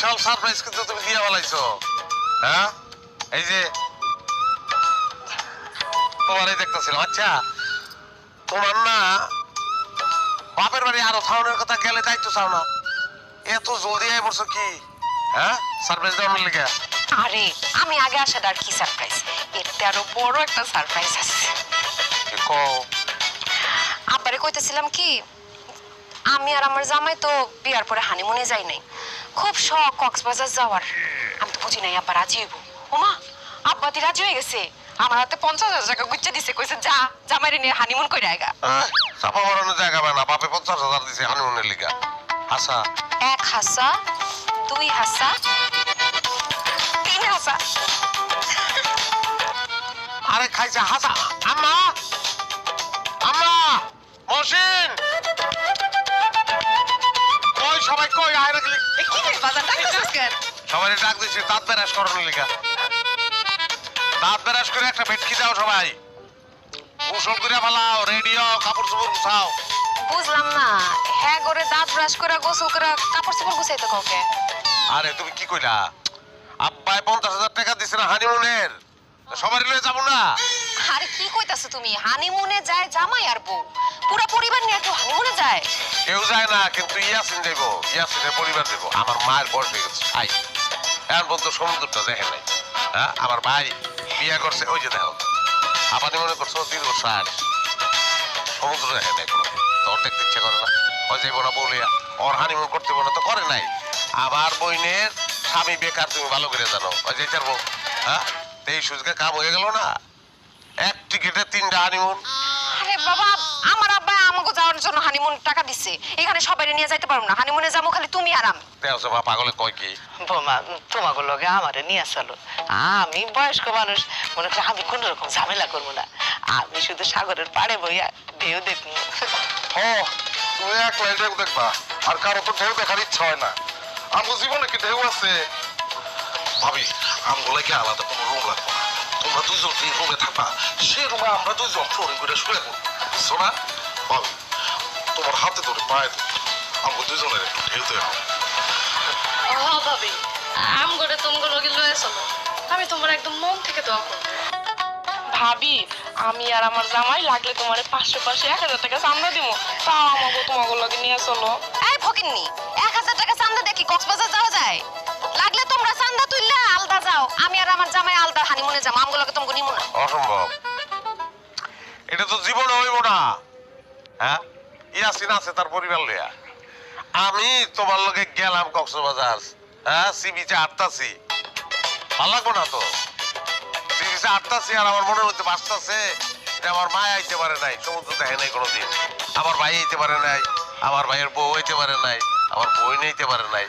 বিশাল surprise কিন্তু তুমি দিয়ে বলাইছো। হ্যাঁ, এই যে তোমারই দেখতেছিলাম। আচ্ছা, তোমার না বাপের বাড়ি আরো থাউনের কথা গেলে দায়িত্ব চাও না? এত জলদি আই বলছো কি? হ্যাঁ, সারপ্রাইজ দেওয়ার লেগে? আরে আমি আগে আসার আর কি সারপ্রাইজ, এতে আরো বড় একটা সারপ্রাইজ আছে। আব্বারে কইতেছিলাম কি, আমি আর আমার জামাই তো বিয়ার পরে হানিমুনে যাই নাই, খুব শখ কক্সবাজার যাওয়ার। আমি তো বুঝি নাই আব্বা রাজি হইব। ওমা, আব্বা দি রাজি হয়ে গেছে, আমার হাতে 50,000 টাকা গুচ্ছা দিছে, কইছে যা জামাইরে নিয়ে হানিমুন কইরা আইগা। চাপা মারানোর জায়গা না, বাপে 50,000 দিছে হানিমুনের লিগা। হাসা 1 হাসা 2 হাসা 3 হাসা। আরে খাইছে হাসা। আম্মা, আম্মা, মহসিন, কই সবাই কই? আয়রা গেলি কি রে বাজার ডাকতেছিস কেন? সবাই ডাক দিছি দাঁত বেরাস করানোর লিগা। দাঁত বেরাস করে একটা ভেটকি দাও সবাই, গোসল করে ফেলাও, রেডিও কাপড় চোপড় গুছাও। বুঝলাম না, হ্যাঁ করে দাঁত ব্রাশ করে গোসল করে কাপড় চোপড় গুছাইতে কাউকে? আরে তুমি কি কইলা? আব্বাই 50,000 টাকা দিছে না হানিমুনের, সবাই লয়ে যাবো না? আরে কি কইতাছো তুমি? হানিমুনে যায় জামাই আর বউ, পুরো পরিবার নিয়ে কেউ হানিমুনে যায়? কেউ যায় না, কিন্তু ইয়াসিন যাইব, ইয়াসিনের পরিবার যাইব। আমার মায়ের বয়স হয়ে গেছে, আই এখন বলতো সমুদ্রটা দেখে নাই। হ্যাঁ, আমার ভাই বিয়ে করছে, ওই যে দেখো আপানি মনে করছো দীর্ঘ 60 সমুদ্র দেখে নাই কোনো, তোর দেখতে ইচ্ছে করে না? ওই যাইব না বলিয়া ওর হানিমুন করতে বলে তো করে নাই। আবার বইনের স্বামী বেকার, তুমি ভালো করে জানো। ওই যে চারবো, হ্যাঁ, এই সুযোগে কাম হয়ে গেল না, এক টিকিটে 3টা হানিমুন। আরে বাবা, আমার আব্বা আমাকে যাওয়ার জন্য হানিমুন টাকা দিছে, এখানে সবাই নিয়ে যাইতে পারবো না, হানিমুনে যাবো খালি তুমি আর আমি। দেখছো মা পাগলে কয় কি? বোমা তোমাকে লগে আমারে নিয়ে চলো, আমি বয়স্ক মানুষ, মনে করি আমি কোন রকম ঝামেলা করবো না, আমি শুধু সাগরের পাড়ে বইয়া ঢেউ দেখবো। তুমি একলাই ঢেউ দেখবা, আর কারো তো ঢেউ দেখার ইচ্ছা হয় না। আমার জীবনে কি ঢেউ আছে? ভাবি, আমগুলো কি আলাদা কোনো রুম লাগবে না, তোমরা দুইজন যে রুমে থাকবা সে রুমে আমরা দুইজন ফ্লোরিং করে শুয়ে পড়বো, বুঝছো না? ভাবি, তোমার হাতে ধরে পায়ে ধরে আমগো দুইজনের একটু ঢেউতে হবে। ভাবি আম করে তোমাকে লগে লয়ে চলো, আমি তোমার একদম মন থেকে দোয়া করব। ভাবি, আমি আর আমার জামাই লাগলে তোমার 500 টাকা চান্দা দিব, তাও আমাকে তোমাকে লগে নিয়ে চলো। এই ফকিন্নি, 1000 টাকা চান্দা দেখি কক্সবাজার যাওয়া যায়? লাগলে তোমরা চান্দা তুললে আলদা যাও, আমি আর আমার জামাই আলদা হানিমুনে যাবো, আমগুলোকে তোমাকে নিমু না। অসম্ভব, এটা তো জীবনে হইব না। হ্যাঁ, ইয়াসিন আছে তার পরিবার লইয়া, আমি তোমার লগে গেলাম কক্সবাজার, হ্যাঁ, সি বিচে আটতাছি, ভালো লাগবো না তো? সি বিচে আটতাছি আর আমার মনের মধ্যে বাঁচতাছে যে আমার মা আইতে পারে নাই, সমুদ্র দেখে নাই কোনোদিন, আমার ভাই আইতে পারে নাই, আমার ভাইয়ের বউ আইতে পারে নাই, আমার বই নিতে পারে নাই,